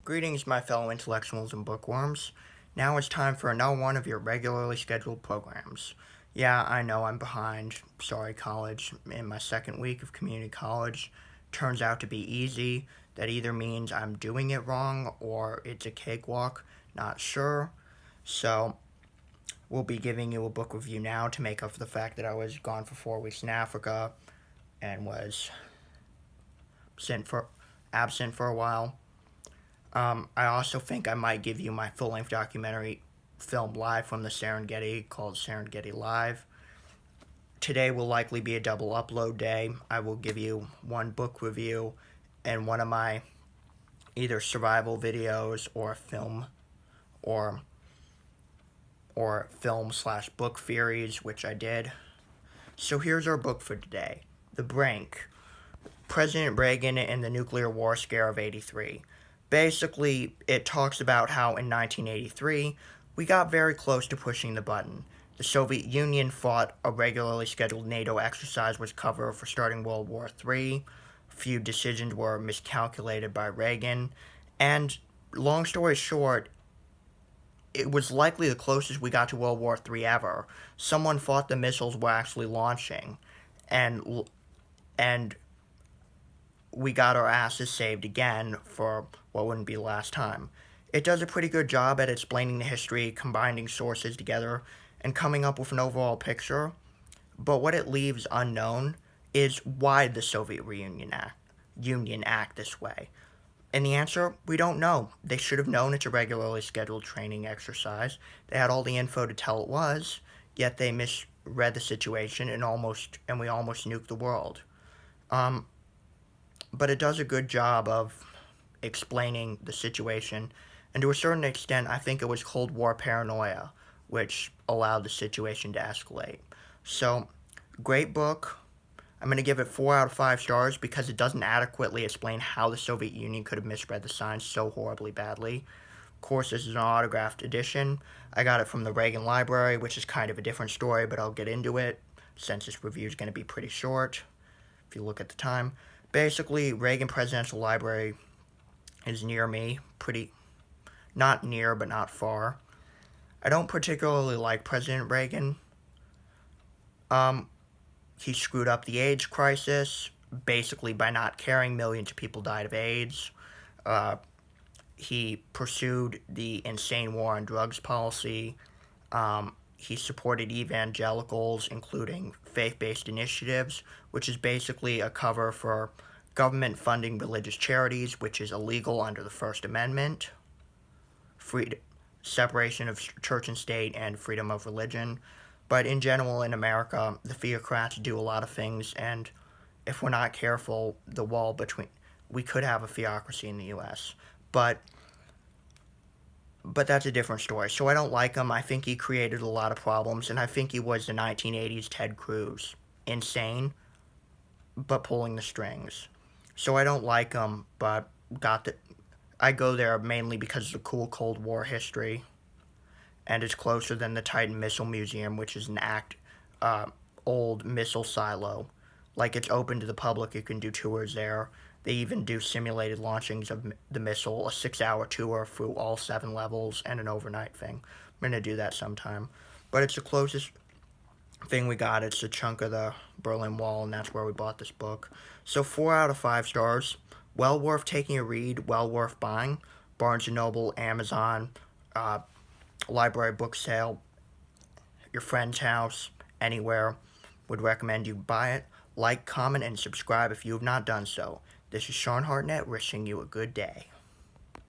Greetings, my fellow intellectuals and bookworms. Now it's time for another one of your regularly scheduled programs. Yeah, I know I'm behind. Sorry, college. In my second week of community college, turns out to be easy. That either means I'm doing it wrong or it's a cakewalk. Not sure. So, we'll be giving you a book review now to make up for the fact that I was gone for 4 weeks in Africa and was absent for a while. I also think I might give you my full-length documentary filmed live from the Serengeti called Serengeti Live. Today will likely be a double upload day. I will give you one book review and one of my either survival videos or film slash book theories, which I did. So here's our book for today. The Brink. President Reagan and the Nuclear War Scare of '83. Basically, it talks about how in 1983, we got very close to pushing the button. The Soviet Union thought a regularly scheduled NATO exercise was cover for starting World War III. A few decisions were miscalculated by Reagan. And, long story short, it was likely the closest we got to World War III ever. Someone thought the missiles were actually launching. And we got our asses saved again for what wouldn't be the last time. It does a pretty good job at explaining the history, combining sources together, and coming up with an overall picture. But what it leaves unknown is why the Soviet Union act this way. And the answer, we don't know. They should have known it's a regularly scheduled training exercise. They had all the info to tell it was, yet they misread the situation and we almost nuked the world. But it does a good job of explaining the situation, and to a certain extent, I think it was Cold War paranoia, which allowed the situation to escalate. So, great book. I'm going to give it 4 out of 5 stars because it doesn't adequately explain how the Soviet Union could have misread the signs so horribly badly. Of course, this is an autographed edition. I got it from the Reagan Library, which is kind of a different story, but I'll get into it since this review is going to be pretty short, if you look at the time. Basically, Reagan Presidential Library is near me, not near, but not far. I don't particularly like President Reagan. He screwed up the AIDS crisis, basically by not caring. Millions of people died of AIDS. He pursued the insane war on drugs policy. He supported evangelicals, including faith-based initiatives, which is basically a cover for government funding religious charities, which is illegal under the First Amendment, separation of church and state, and freedom of religion. But in general, in America, the theocrats do a lot of things, and if we're not careful, we could have a theocracy in the U.S., but that's a different story. So I don't like him. I think he created a lot of problems, and I think he was the 1980s Ted Cruz. Insane, but pulling the strings. So I don't like him, but I go there mainly because of the cool Cold War history, and it's closer than the Titan Missile Museum, which is an old missile silo. Like, it's open to the public. You can do tours there. They even do simulated launchings of the missile, a 6-hour tour through all 7 levels, and an overnight thing. I'm going to do that sometime. But it's the closest thing we got. It's a chunk of the Berlin Wall, and that's where we bought this book. So 4 out of 5 stars. Well worth taking a read, well worth buying. Barnes & Noble, Amazon, library book sale, your friend's house, anywhere. Would recommend you buy it. Like, comment, and subscribe if you have not done so. This is Sean Hartnett wishing you a good day.